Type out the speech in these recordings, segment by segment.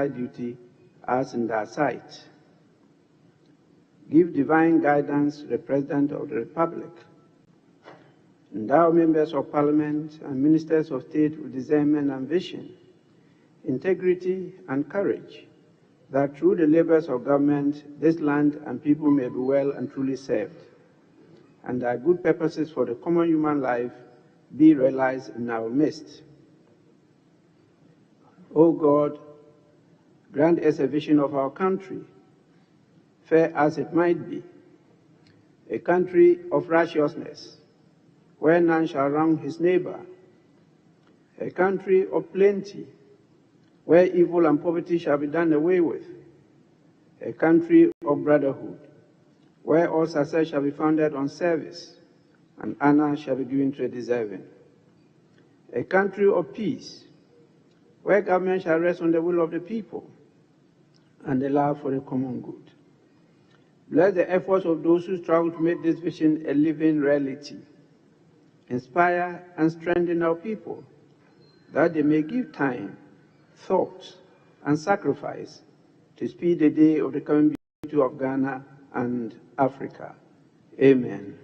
high duty as in thy sight. Give divine guidance to the President of the Republic. Endow members of Parliament and ministers of state with discernment and vision, integrity and courage, that through the labors of government, this land and people may be well and truly served, and that good purposes for the common human life be realized in our midst. O God, grant us a vision of our country, fair as it might be, a country of righteousness, where none shall wrong his neighbor, a country of plenty, where evil and poverty shall be done away with, a country of brotherhood, where all success shall be founded on service, and honor shall be given to the deserving, a country of peace, where government shall rest on the will of the people, and the love for the common good. Bless the efforts of those who struggle to make this vision a living reality. Inspire and strengthen our people, that they may give time, thought, and sacrifice to speed the day of the coming beauty of Ghana and Africa. Amen.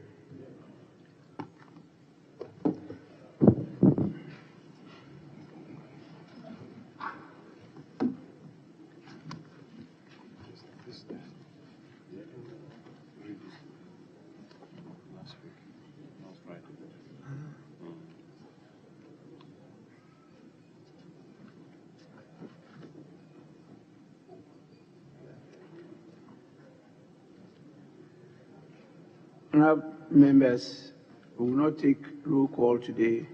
Honourable members, we will not take roll call today.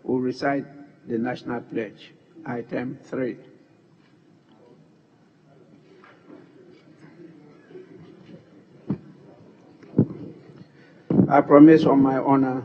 We will recite the National Pledge, item 3. I promise on my honor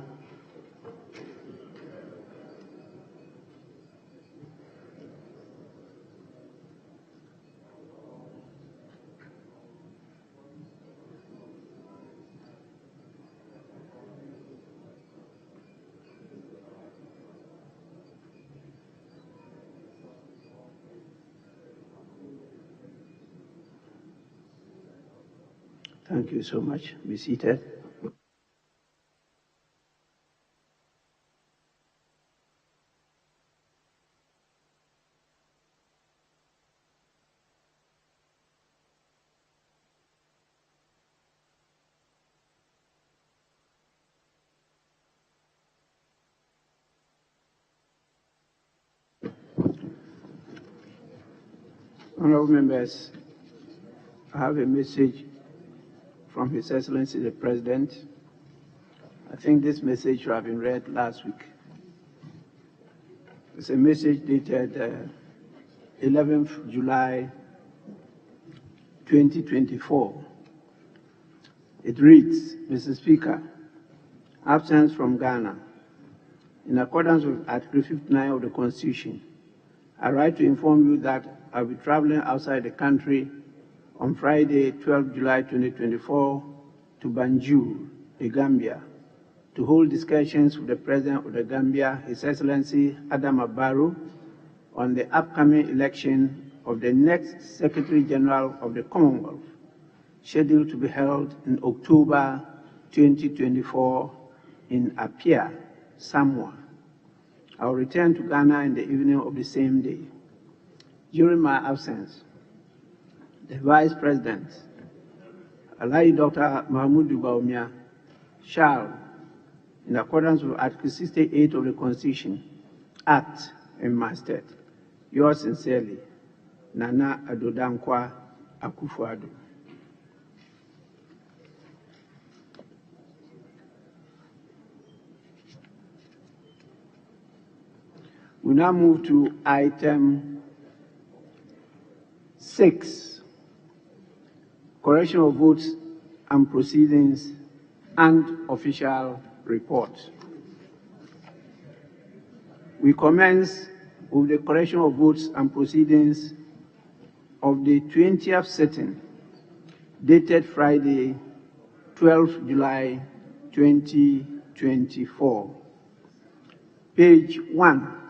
Thank you so much. Be seated. Honourable members, I have a message from His Excellency the President. I think this message should have been read last week. It's a message dated 11th July 2024. It reads, Mr. Speaker, absence from Ghana. In accordance with Article 59 of the Constitution, I write to inform you that I'll be traveling outside the country on Friday, 12 July 2024, to Banjul, the Gambia, to hold discussions with the President of the Gambia, His Excellency Adama Barrow, on the upcoming election of the next Secretary General of the Commonwealth, scheduled to be held in October 2024 in Apia, Samoa. I will return to Ghana in the evening of the same day. During my absence, the Vice President, Alai Dr. Mahmoud Baumia, shall, in accordance with Article 68 of the Constitution, act in my stead. Yours sincerely, Nana Adodankwa Akufo-Addo. We now move to item 6, correction of votes and proceedings and official report. We commence with the correction of votes and proceedings of the 20th sitting, dated Friday, 12 July 2024. Page 1.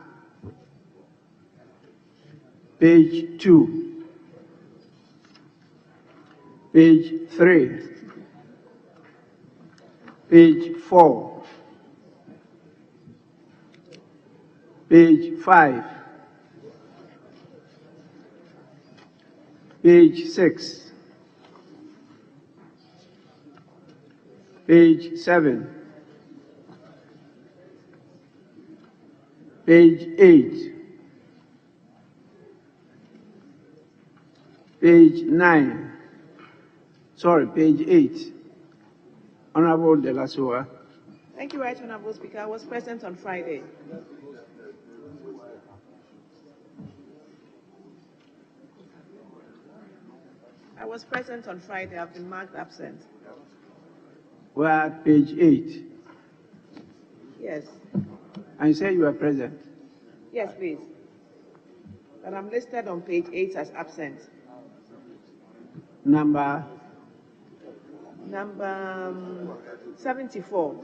page 2, page 3, page 4, page 5, page 6, page 7, page 8, page 9, sorry, page 8. Honorable De La Soa. Thank you, Right Honorable Speaker. I was present on Friday. I was present on Friday. I've been marked absent. We're at page 8. Yes. And you say you were present? Yes, please. But I'm listed on page 8 as absent. Number 74.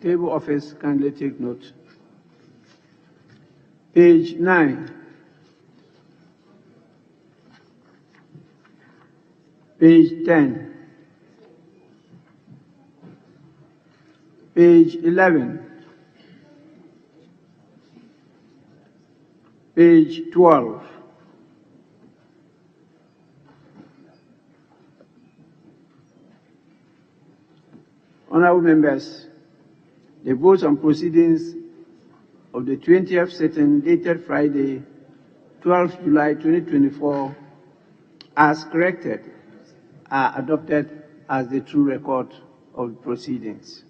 Table office, kindly take note. Page 9. Page 10. Page 11. Page 12. Honorable members, the votes on proceedings of the 20th sitting dated Friday, 12th July 2024, as corrected, are adopted as the true record of the proceedings.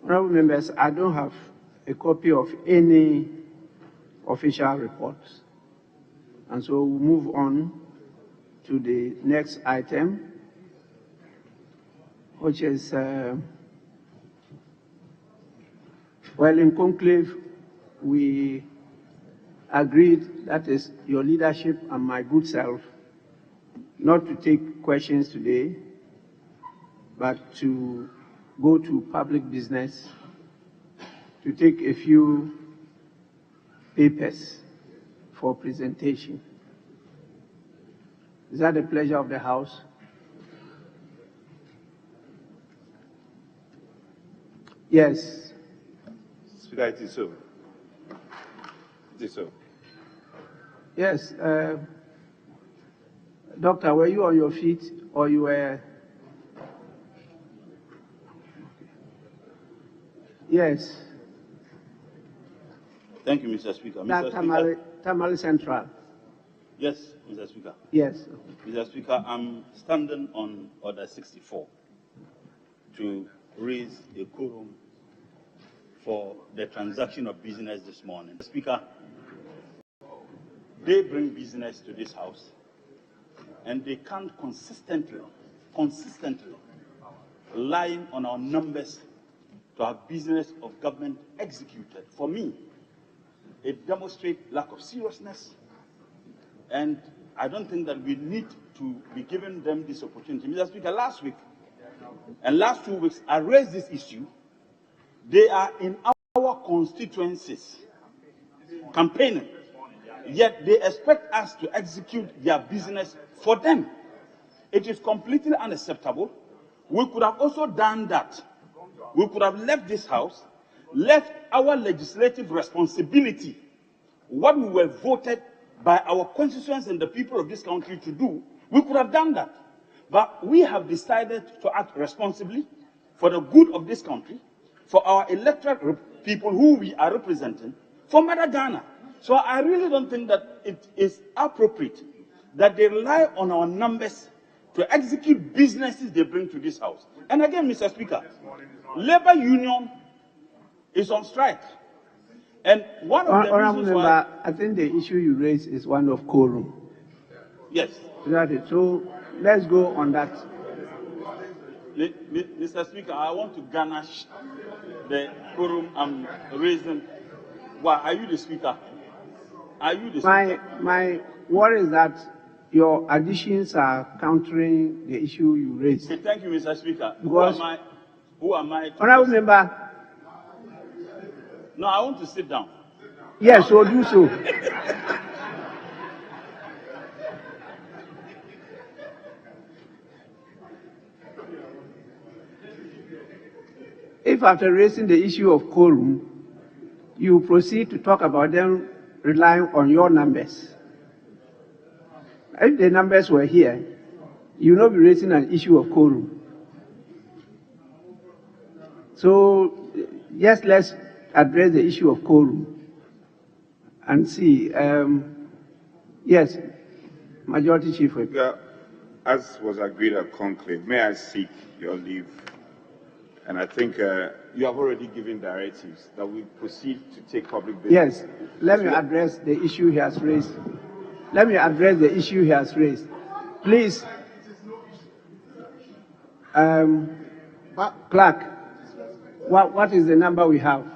Honorable members, I don't have a copy of any official reports. And so we'll move on to the next item, which is, well, in conclave, we agreed, that is your leadership and my good self, not to take questions today, but to go to public business to take a few papers for presentation. Is that the pleasure of the House? Yes. Speaker, it is so. It is so. Yes. Doctor, were you on your feet or you were? Yes. Thank you, Mr. Speaker. That Tamale Central. Yes, Mr. Speaker. Yes. Mr. Speaker, I'm standing on Order 64 to raise a quorum for the transaction of business this morning. Mr. Speaker, they bring business to this House, and they can't consistently relying on our numbers to have business of government executed. For me, it demonstrates lack of seriousness, and I don't think that we need to be giving them this opportunity. Mr. Speaker, last week and last 2 weeks, I raised this issue. They are in our constituencies. campaigning. Yet they expect us to execute their business for them. It is completely unacceptable. We could have also done that. We could have left this house, left our legislative responsibility, what we were voted by our constituents and the people of this country to do. We could have done that. But we have decided to act responsibly for the good of this country, for our elected people who we are representing, for Mother Ghana. So I really don't think that it is appropriate that they rely on our numbers to execute businesses they bring to this house. And again, Mr. Speaker, Labor Union is on strike. And one of the reasons why... I think the issue you raised is one of quorum. Yes. Exactly. So let's go on that. Mr. Speaker, I want to garnish the quorum I'm raising. Why, are you the Speaker? Are you the Speaker? My worry is that your additions are countering the issue you raised. Okay, thank you, Mr. Speaker. Because who am I? Honorable Member. No, I want to sit down. Yes, so do so. If after raising the issue of quorum, you proceed to talk about them relying on your numbers. If the numbers were here, you will not be raising an issue of quorum. So, yes, let's address the issue of quorum and see. Yes, Majority Chief Whip. Yeah, as was agreed at conclave, may I seek your leave? And I think you have already given directives that we proceed to take public business. Yes, let me address the issue he has raised. Let me address the issue he has raised. Please, Clerk, what is the number we have?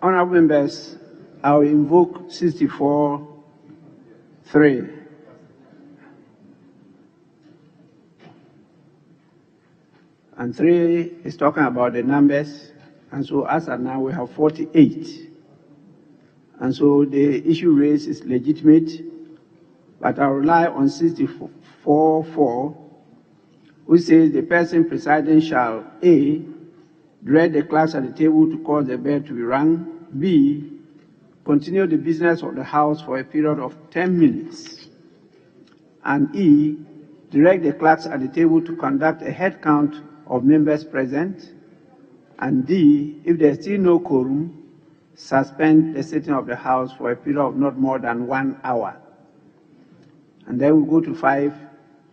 Honorable members, I will invoke 64(3). And 3 is talking about the numbers, and so as of now we have 48. And so the issue raised is legitimate, but I rely on 64(4), which says the person presiding shall A, direct the clerks at the table to cause the bell to be rung, B, continue the business of the House for a period of 10 minutes, and E, direct the clerks at the table to conduct a head count of members present, and D, if there is still no quorum, suspend the sitting of the House for a period of not more than 1 hour. And then we go to 5,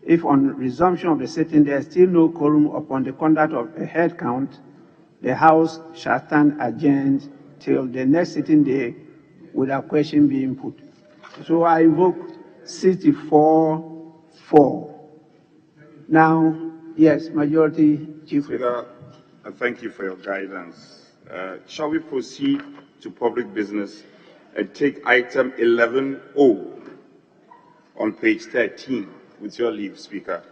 if on resumption of the sitting there is still no quorum upon the conduct of a head count, the House shall stand adjourned till the next sitting day without question being put. So I invoke 64(4). Now, yes, Majority Chief. Speaker, I thank you for your guidance. Shall we proceed to public business and take item 11(O) on page 13, with your leave, Speaker?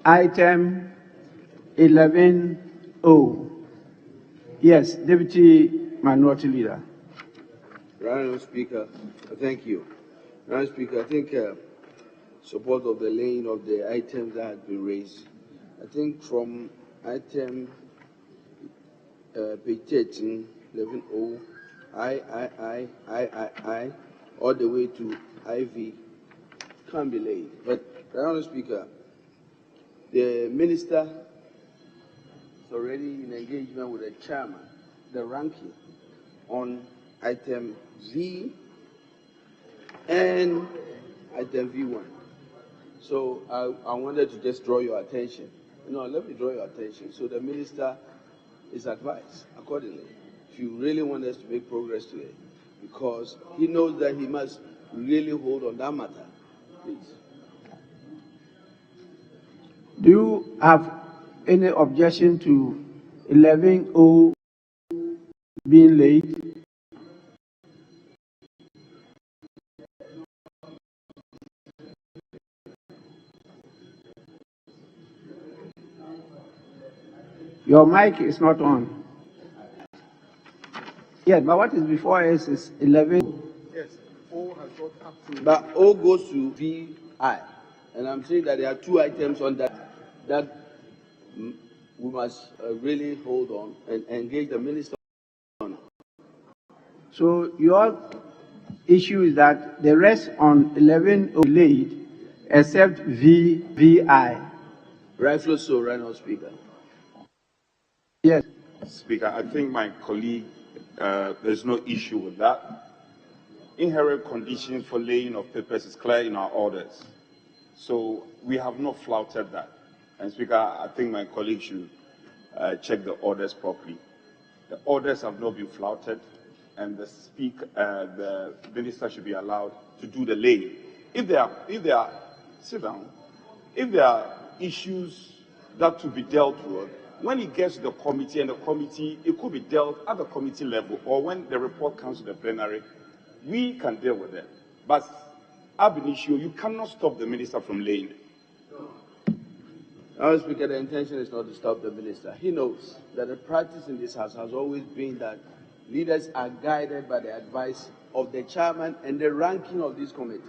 Item 11(O). Yes, Deputy Minority Leader. Honourable Speaker, thank you. Honourable Speaker, I think support of the laying of the items that had been raised. I think from item page 13, 11O, I, all the way to IV can be laid. But, Honourable Speaker, the minister is already in engagement with the chairman, the ranking, on item V and item V1. So I wanted to just draw your attention. Let me draw your attention. So the minister is advised accordingly. If you really want us to make progress today, because he knows that he must really hold on that matter. Please. Do you have any objection to 11O being laid? Your mic is not on. Yes, but what is before us is 11. Yes, O has got up to. But O goes to VI. And I'm saying that there are two items on that we must really hold on and engage the minister on. So your issue is that the rest on 11O laid except VI. Rightfully so, right now, Speaker. Yes. Speaker, I think my colleague, there's no issue with that. Inherent conditions for laying of papers is clear in our orders. So we have not flouted that. And Speaker, I think my colleague should check the orders properly. The orders have not been flouted, and the minister should be allowed to do the laying. If there are, sit down. If there are issues that to be dealt with, when it gets to the committee, and the committee, it could be dealt at the committee level, or when the report comes to the plenary, we can deal with it. But ab initio, you cannot stop the minister from laying it. Honourable Speaker, the intention is not to stop the minister. He knows that the practice in this house has always been that leaders are guided by the advice of the chairman and the ranking of these committees.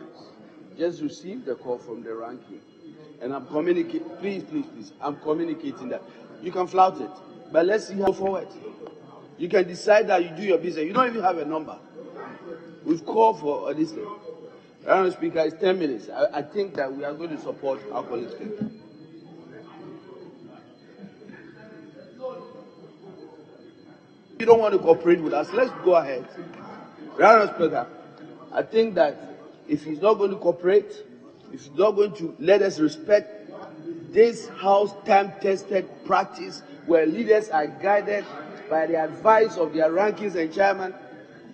Just received the call from the ranking. And I'm communicating, please, I'm communicating that. You can flout it, but let's see how forward. You can decide that you do your business. You don't even have a number. We've called for this thing. Honourable Speaker, it's 10 minutes. I think that we are going to support our colleagues. You don't want to cooperate with us, let's go ahead. Honourable Speaker, I think that if he's not going to cooperate, if he's not going to let us respect this house time-tested practice where leaders are guided by the advice of their rankings and chairman,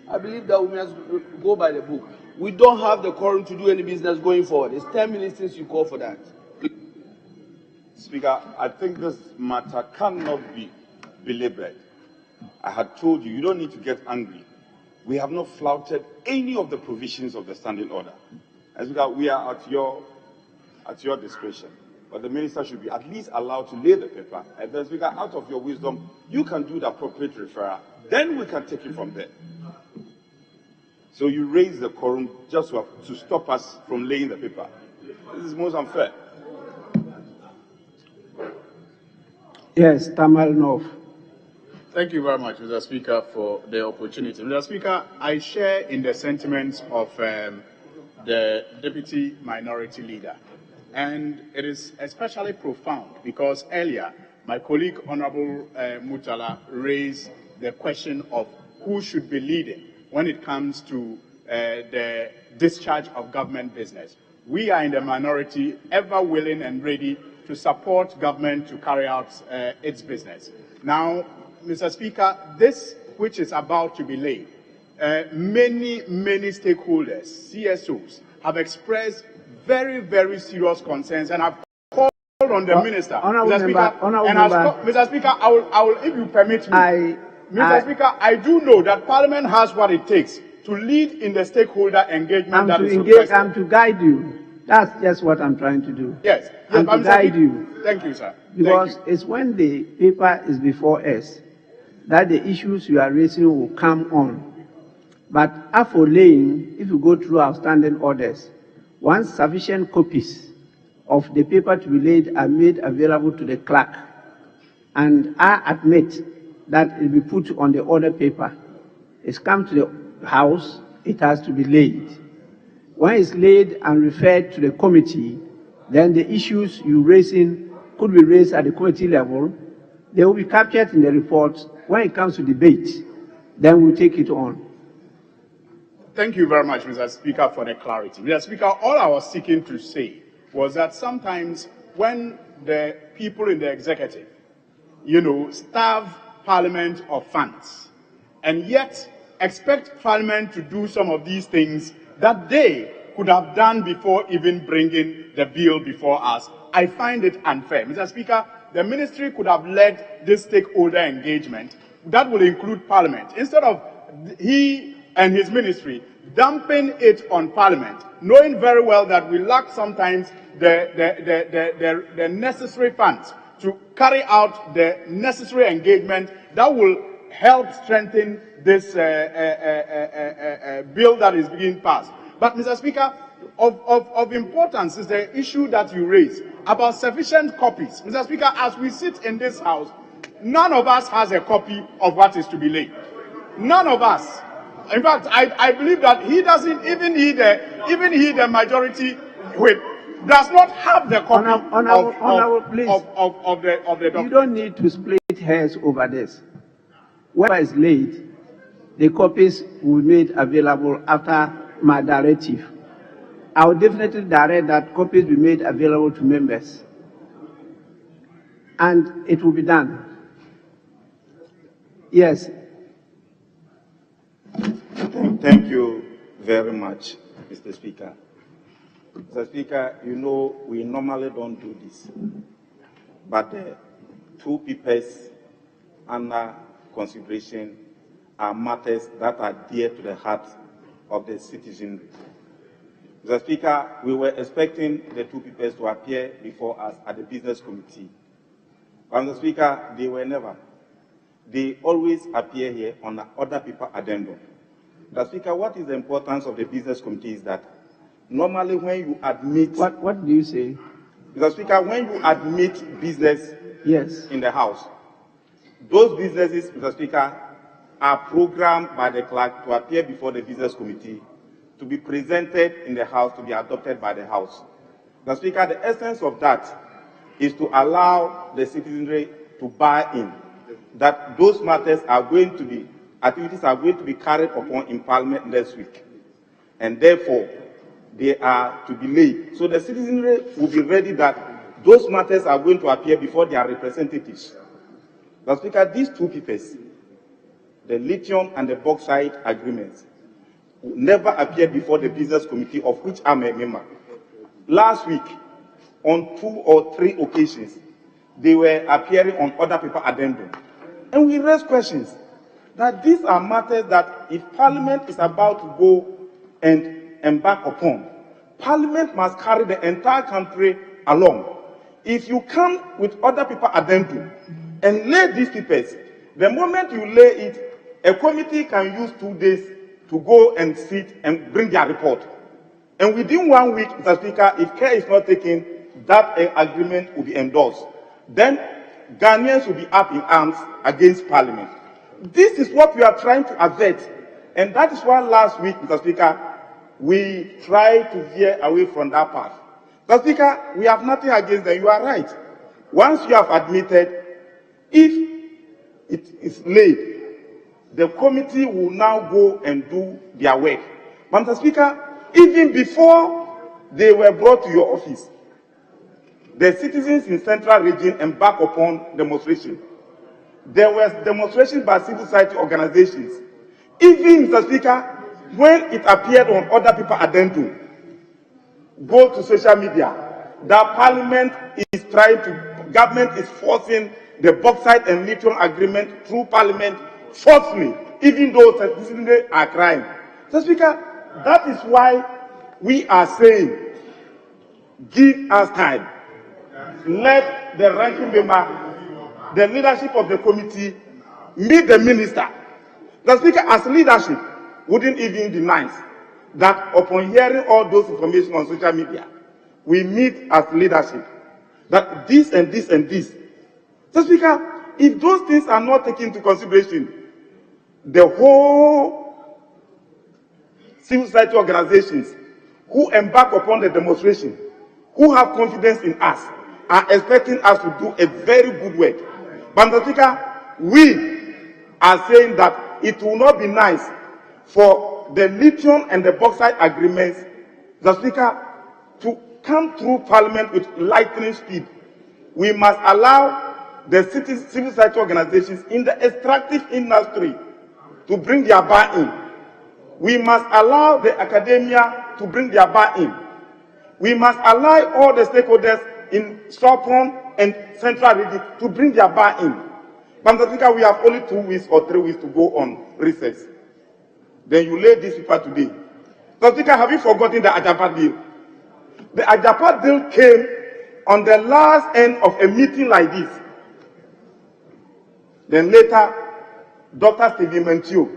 I believe that we must go by the book. We don't have the quorum to do any business going forward. It's 10 minutes since you called for that. Speaker, I think this matter cannot be belabored. I had told you, you don't need to get angry. We have not flouted any of the provisions of the standing order. As we are at your discretion. But the minister should be at least allowed to lay the paper. And then, Speaker, out of your wisdom, you can do the appropriate referral. Then we can take it from there. So you raise the quorum just to stop us from laying the paper. This is most unfair. Yes, Tamal North. Thank you very much, Mr. Speaker, for the opportunity. Mr. Speaker, I share in the sentiments of the Deputy Minority Leader. And it is especially profound because earlier, my colleague, Honorable Mutala, raised the question of who should be leading when it comes to the discharge of government business. We are in the minority, ever willing and ready to support government to carry out its business. Now, Mr. Speaker, this which is about to be laid, many stakeholders, CSOs, have expressed very, very serious concerns and have called on the minister. Mr. Speaker, I will, if you permit me, Mr. Speaker, I do know that Parliament has what it takes to lead in the stakeholder engagement that is requested. I'm to guide you. That's just what I'm trying to do. Yes. I'm to guide you. Thank you, sir. Because it's when the paper is before us that the issues you are raising will come on. But after laying, if you go through our standing orders, Once sufficient copies of the paper to be laid are made available to the clerk, and I admit that it will be put on the order paper, it's come to the House, it has to be laid. When it's laid and referred to the committee, then the issues you raising could be raised at the committee level. They will be captured in the report. When it comes to debate, then we'll take it on. Thank you very much, Mr. Speaker, for the clarity. Mr. Speaker, all I was seeking to say was that sometimes when the people in the executive, starve Parliament of funds, and yet expect Parliament to do some of these things that they could have done before even bringing the bill before us, I find it unfair. Mr. Speaker, the ministry could have led this stakeholder engagement that will include Parliament. Instead of he and his ministry dumping it on Parliament, knowing very well that we lack sometimes the necessary funds to carry out the necessary engagement that will help strengthen this bill that is being passed. But, Mr. Speaker, of importance is the issue that you raised about sufficient copies. Mr. Speaker, as we sit in this House, none of us has a copy of what is to be laid. None of us. In fact, I believe that he doesn't, even he the majority whip, does not have the copy of the document. You don't need to split hairs over this. Whatever is laid, the copies will be made available after my directive. I will definitely direct that copies be made available to members. And it will be done. Yes. Thank you very much, Mr. Speaker. Mr. Speaker, we normally don't do this. But the two papers under consideration are matters that are dear to the heart of the citizenry. Mr. Speaker, we were expecting the two papers to appear before us at the Business Committee. But Mr. Speaker, they were never. They always appear here on the other paper addendum. Mr. Speaker, what is the importance of the Business Committee is that normally when you admit... What do you say? Mr. Speaker, when you admit business yes. in the House, those businesses, Mr. Speaker, are programmed by the clerk to appear before the Business Committee, to be presented in the House, to be adopted by the House. Mr. Speaker, the essence of that is to allow the citizenry to buy in, that those matters are going to be, activities are going to be carried upon in Parliament next week. And therefore, they are to be laid. So the citizenry will be ready that those matters are going to appear before their representatives. Mr. Speaker, these two papers, the lithium and the bauxite agreements, never appeared before the Business Committee, of which I'm a member. Last week, on 2 or 3 occasions, they were appearing on other paper addendum. And we raised questions that these are matters that if Parliament is about to go and embark upon, Parliament must carry the entire country along. If you come with other paper addendum and lay these papers, the moment you lay it, a committee can use 2 days to go and sit and bring their report. And within 1 week, Mr. Speaker, if care is not taken, that agreement will be endorsed. Then Ghanaians will be up in arms against Parliament. This is what we are trying to avert. And that is why last week, Mr. Speaker, we tried to veer away from that path. Mr. Speaker, we have nothing against them. You are right. Once you have admitted, if it is laid, the committee will now go and do their work. But Mr. Speaker, even before they were brought to your office, the citizens in Central Region embarked upon demonstration. There was demonstration by civil society organizations. Even, Mr. Speaker, when it appeared on other paper addendum, go to social media, that Parliament is trying to, government is forcing the bauxite and lithium agreement through Parliament forcefully, even though citizens are crying. So, Speaker, that is why we are saying, give us time. Let the ranking member, the leadership of the committee, meet the minister. The Speaker, as leadership, wouldn't even be nice. that upon hearing all those information on social media, we meet as leadership, that this and this and this. So, Speaker, if those things are not taken into consideration, the whole civil society organizations who embark upon the demonstration, who have confidence in us, are expecting us to do a very good work. But, Mr. Speaker, we are saying that it will not be nice for the lithium and the bauxite agreements, Mr. Speaker, to come through Parliament with lightning speed. We must allow the civil society organizations in the extractive industry to bring their buy-in. We must allow the academia to bring their buy-in. We must allow all the stakeholders in Stockholm and Central Region to bring their buy-in. But Mr. Speaker, we have only 2 weeks or 3 weeks to go on recess. Then you lay this paper today. Mr. Speaker, have you forgotten the Adjournment deal? The Adjournment deal came on the last end of a meeting like this. Then later, Dr. Stephen Mentio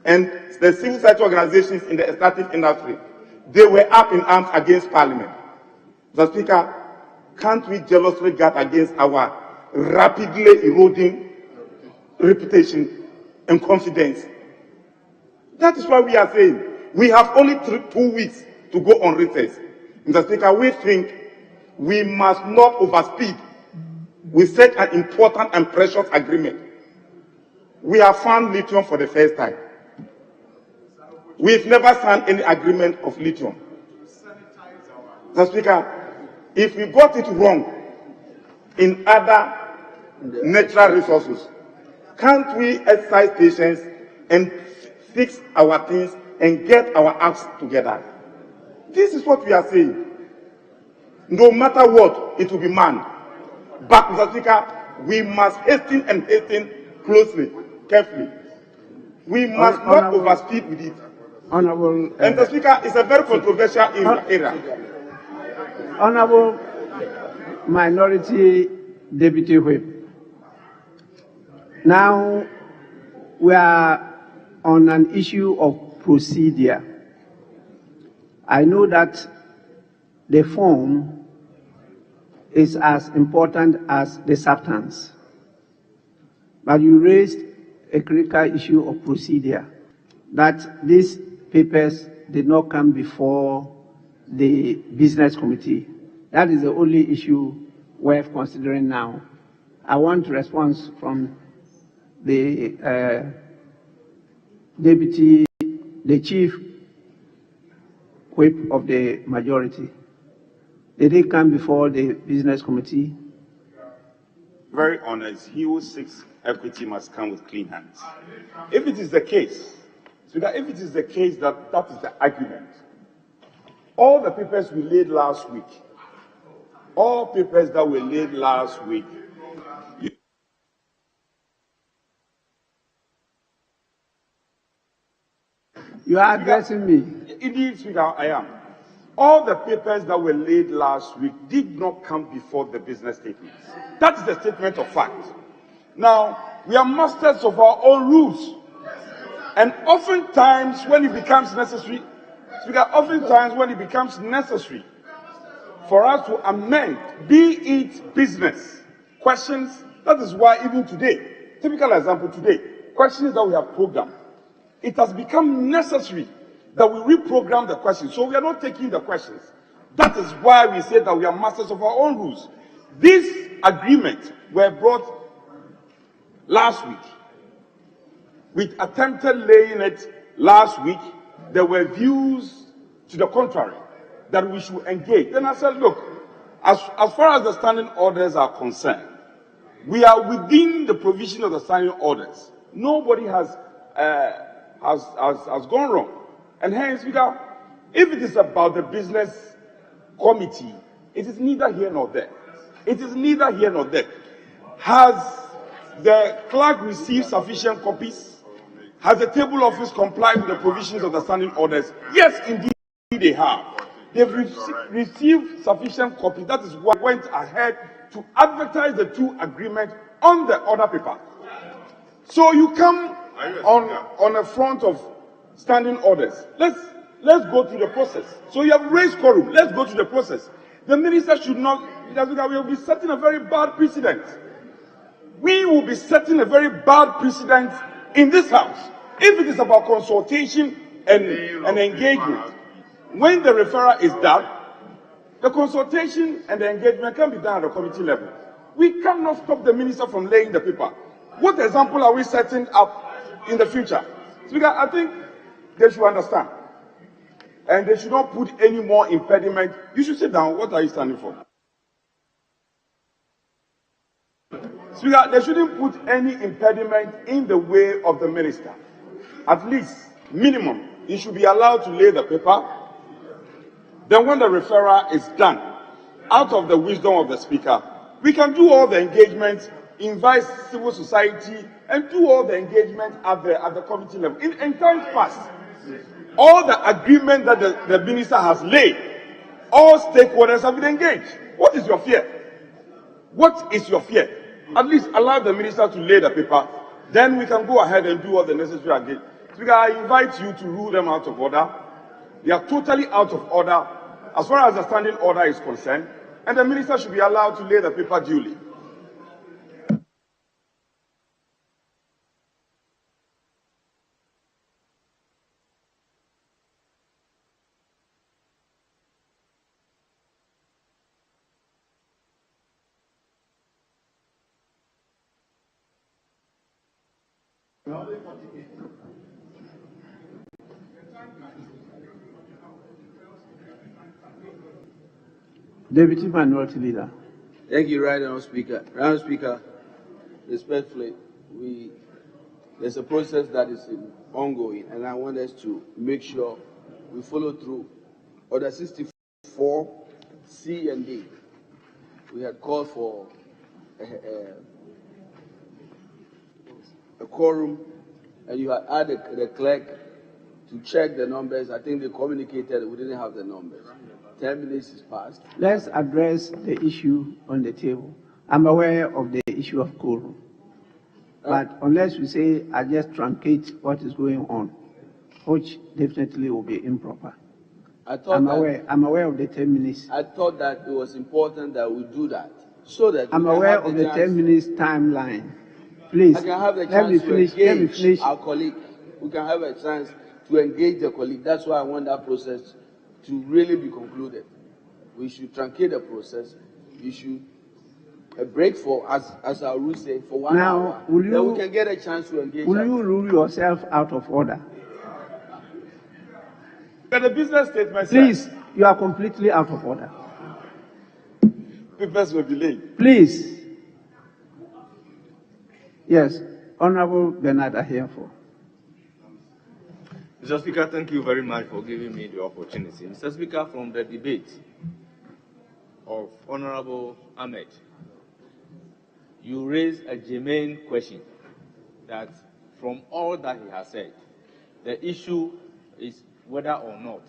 and the civil society organizations in the extractive industry, they were up in arms against Parliament. Mr. Speaker, can't we jealously guard against our rapidly eroding reputation and confidence? That is why we are saying we have only 2 weeks to go on recess. Mr. Speaker, we think we must not overspeed with such an important and precious agreement. We have found lithium for the first time. We've never signed any agreement of lithium. Mr. Speaker, if we got it wrong in other natural resources, can't we exercise patience and fix our things and get our acts together? This is what we are saying. No matter what, it will be manned. But, Mr. Speaker, we must hasten closely, carefully. We must not overspeed with it. Honorable. And Mr. Speaker, it's a very controversial area. Honorable Minority Deputy Whip. Now we are on an issue of procedure. I know that the form is as important as the substance, but you raised a critical issue of procedure, that these papers did not come before the business committee. That is the only issue worth considering now. I want a response from the the chief whip of the majority. Did it come before the business committee? Very honest, he who seeks equity must come with clean hands. If it is the case, that is the argument, all the papers we laid last week, all papers that were laid last week, You are addressing me. Indeed, Speaker, I am. All the papers that were laid last week did not come before the business statements. That is the statement of fact. Now, we are masters of our own rules. And oftentimes, when it becomes necessary, Speaker, for us to amend, be it business questions, that is why even today, typical example today, questions that we have programmed, it has become necessary that we reprogram the questions. So we are not taking the questions. That is why we say that we are masters of our own rules. These agreements were brought last week. We attempted laying it last week. There were views to the contrary, that we should engage. Then I said, look, as far as the standing orders are concerned, we are within the provision of the standing orders. Nobody has gone wrong. And hence, Speaker, if it is about the business committee, it is neither here nor there. It is neither here nor there. Has the clerk received sufficient copies? Has the table office complied with the provisions of the standing orders? Yes, indeed, they have. They've received sufficient copies. That is why I went ahead to advertise the two agreements on the order paper. So you come on a front of standing orders. Let's Let's go through the process. So you have raised quorum. Let's go through the process. The minister should not, we will be setting a very bad precedent. We will be setting a very bad precedent in this house. If it is about consultation and engagement, when the referral is done, the consultation and the engagement can be done at the committee level. We cannot stop the minister from laying the paper. What example are we setting up in the future? Speaker, I think they should understand. And they should not put any more impediment. You should sit down. What are you standing for? Speaker, they shouldn't put any impediment in the way of the minister. At least, minimum, he should be allowed to lay the paper. Then when the referral is done, out of the wisdom of the speaker, we can do all the engagements, invite civil society, and do all the engagement at the committee level. In times past, all the agreement that the minister has laid, all stakeholders have been engaged. What is your fear? What is your fear? At least allow the minister to lay the paper, then we can go ahead and do all the necessary engagement. Speaker, I invite you to rule them out of order. They are totally out of order as far as the standing order is concerned, and the minister should be allowed to lay the paper duly. Deputy Minority Leader. Thank you, Right Honourable Speaker. Right Honourable Speaker, respectfully, there's a process that is ongoing, and I want us to make sure we follow through. Order 64, C and D. We had called for a quorum, and you had added the clerk to check the numbers. I think they communicated we didn't have the numbers. 10 minutes is passed. Let's address the issue on the table. I'm aware of the issue of quorum. But unless we say, I just truncate what is going on, which definitely will be improper. I'm aware of the 10 minutes. I thought that it was important that we do that, so that I'm aware of the 10 minutes timeline. Please, I can have the let chance me to finish. engage our colleague. We can have a chance to engage the colleague. That's why I want that process to really be concluded. We should truncate the process. We should break for, as our rules say, for 1 hour. Then we can get a chance to engage. Will you rule yourself out of order? The business statement. Please, you are completely out of order. Papers were delayed. Please. Yes, Honorable Bernard Ahiafo. Mr. Speaker, thank you very much for giving me the opportunity. Mr. Speaker, from the debate of Honorable Ahmed, you raised a germane question that from all that he has said, the issue is whether or not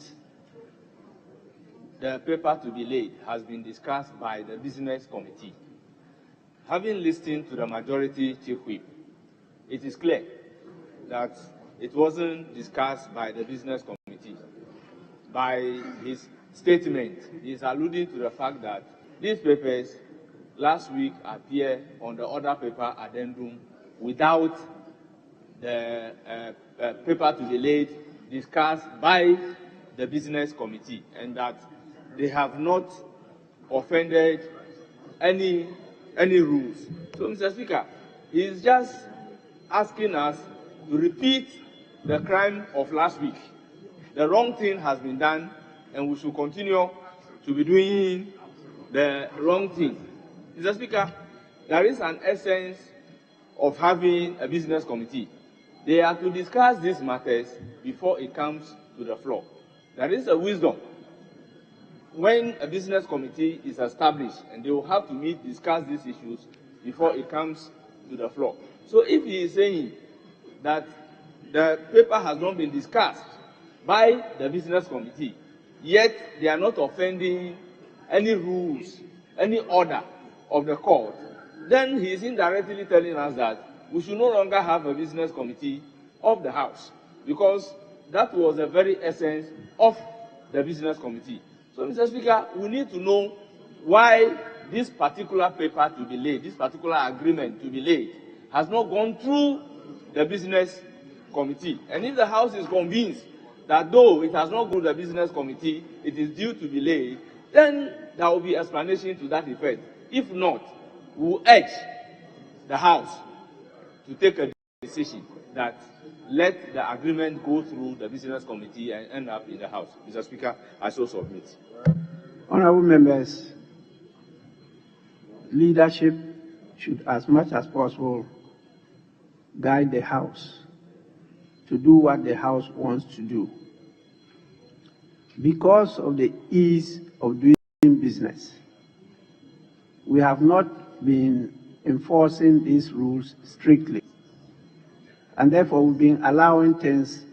the paper to be laid has been discussed by the business committee. Having listened to the majority chief whip, it is clear that it wasn't discussed by the business committee. By his statement, he is alluding to the fact that these papers last week appear on the other paper addendum without the paper to be laid discussed by the business committee, and that they have not offended any rules. So, Mr. Speaker, he is just asking us to repeat the crime of last week. The wrong thing has been done, and we should continue to be doing the wrong thing. Mr. Speaker, there is an essence of having a business committee. They are to discuss these matters before it comes to the floor. There is a wisdom when a business committee is established, and they will have to meet, discuss these issues before it comes to the floor. So if he is saying that the paper has not been discussed by the business committee, yet they are not offending any rules, any order of the court, then he is indirectly telling us that we should no longer have a business committee of the House, because that was the very essence of the business committee. So, Mr. Speaker, we need to know why this particular paper to be laid, this particular agreement to be laid, has not gone through the business committee. And if the House is convinced that though it has not gone to the business committee, it is due to be laid, then there will be explanation to that effect. If not, we will urge the House to take a decision that let the agreement go through the business committee and end up in the House. Mr. Speaker, I so submit. Honorable members, leadership should, as much as possible, guide the House to do what the House wants to do. Because of the ease of doing business, we have not been enforcing these rules strictly, and therefore we've been allowing things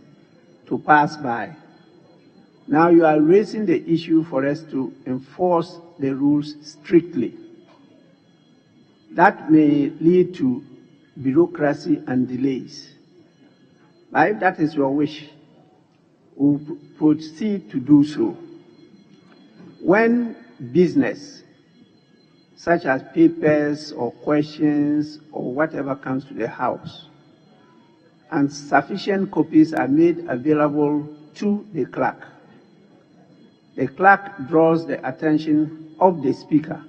to pass by. Now you are raising the issue for us to enforce the rules strictly. That may lead to bureaucracy and delays. But if that is your wish, we'll proceed to do so. When business, such as papers or questions or whatever comes to the House, and sufficient copies are made available to the clerk draws the attention of the Speaker.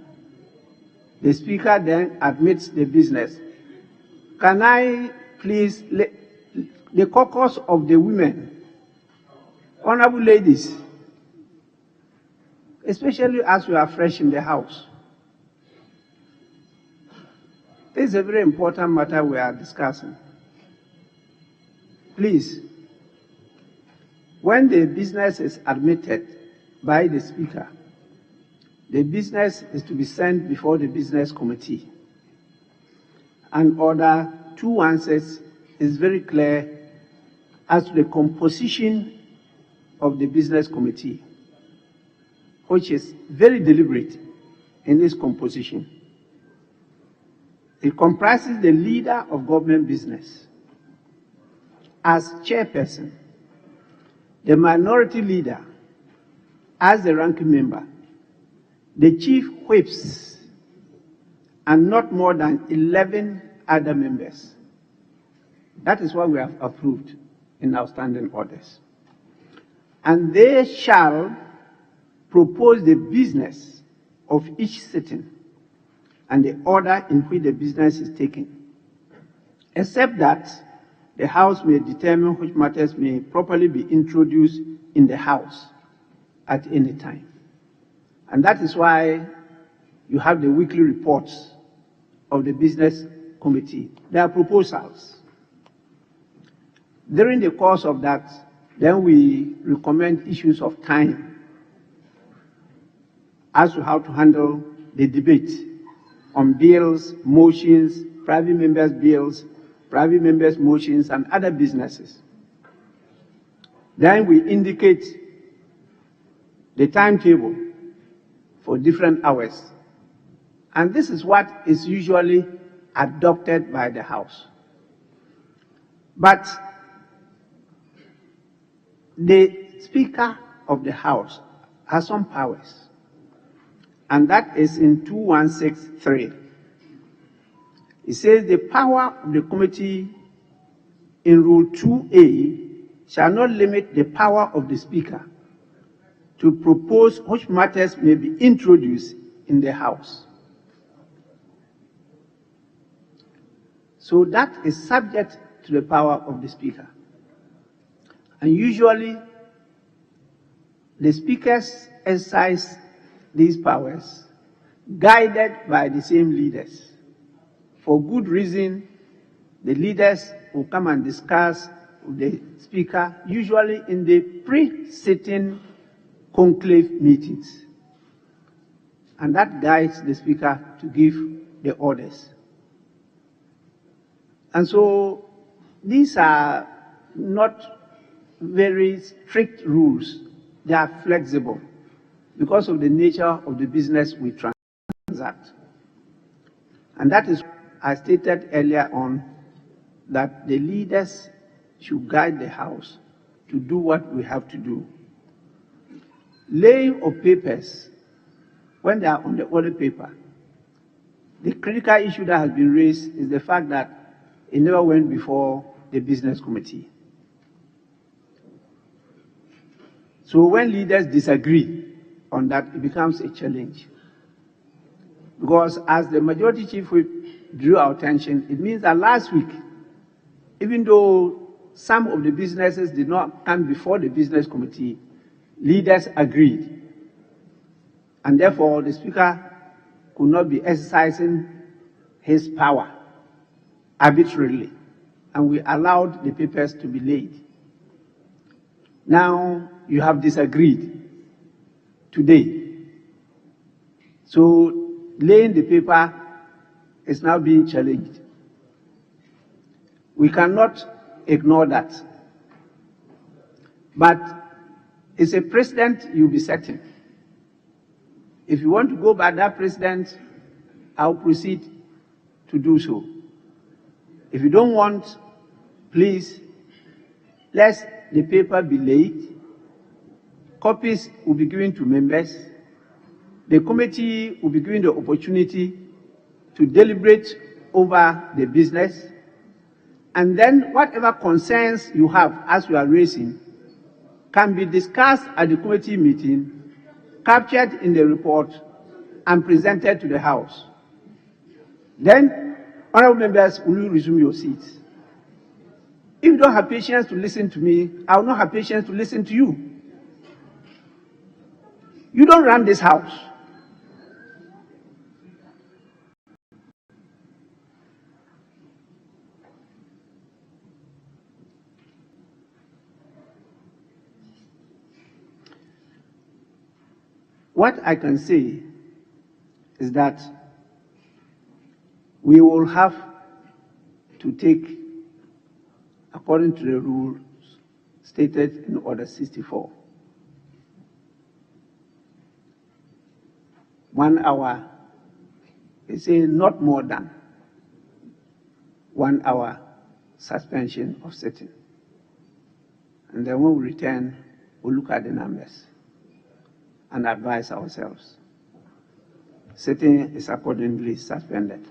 The Speaker then admits the business. Can I please, the caucus of the women, honorable ladies, especially as we are fresh in the House, this is a very important matter we are discussing. Please, when the business is admitted by the Speaker, the business is to be sent before the business committee. And Order 216 is very clear as to the composition of the business committee, which is very deliberate in its composition. It comprises the leader of government business as chairperson, the minority leader as the ranking member, the chief whips, and not more than 11 other members. That is what we have approved in our standing orders. And they shall propose the business of each sitting and the order in which the business is taken, except that the House may determine which matters may properly be introduced in the House at any time. And that is why you have the weekly reports of the business committee. There are proposals. During the course of that, then we recommend issues of time as to how to handle the debate on bills, motions, private members' bills, private members' motions, and other businesses. Then we indicate the timetable for different hours. And this is what is usually adopted by the House. But the Speaker of the House has some powers, and that is in 2163. It says the power of the committee in Rule 2A shall not limit the power of the Speaker to propose which matters may be introduced in the House. So that is subject to the power of the Speaker. And usually, the Speakers exercise these powers, guided by the same leaders. For good reason, the leaders will come and discuss with the Speaker, usually in the pre-sitting conclave meetings. And that guides the Speaker to give the orders. And so these are not very strict rules. They are flexible because of the nature of the business we transact. And that is, I stated earlier on, that the leaders should guide the House to do what we have to do. Laying of papers, when they are on the audit paper, the critical issue that has been raised is the fact that it never went before the business committee. So when leaders disagree on that, it becomes a challenge. Because as the majority chief whip drew our attention, it means that last week, even though some of the businesses did not come before the business committee, leaders agreed. And therefore, the speaker could not be exercising his power arbitrarily. And we allowed the papers to be laid. Now, you have disagreed today. So, laying the paper is now being challenged. We cannot ignore that. But it's a precedent you'll be setting. If you want to go by that precedent, I'll proceed to do so. If you don't want, please, let the paper be laid. Copies will be given to members. The committee will be given the opportunity to deliberate over the business. And then whatever concerns you have as you are raising can be discussed at the committee meeting, captured in the report, and presented to the House. Then, honorable members, will you resume your seats? If you don't have patience to listen to me, I will not have patience to listen to you. You don't run this House. What I can say is that we will have to take, according to the rules stated in Order 64, 1 hour, they say not more than 1 hour suspension of sitting. And then when we return, we'll look at the numbers and advise ourselves. Sitting is accordingly suspended.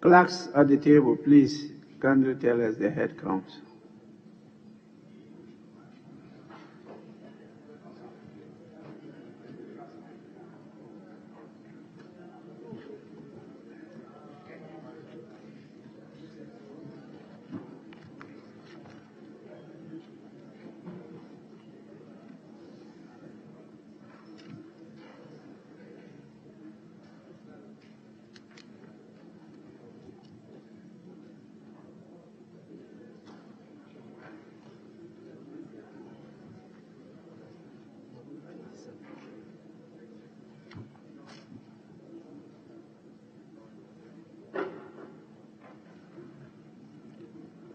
Clerks at the table, please, kindly tell us the head count.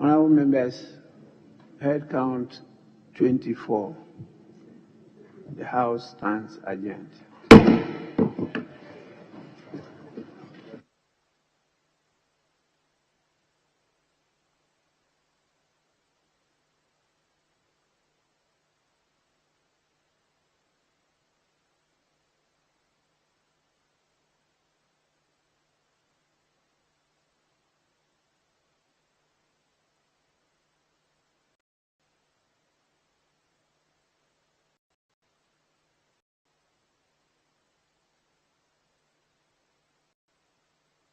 Honorable members, head count 24. The House stands adjourned.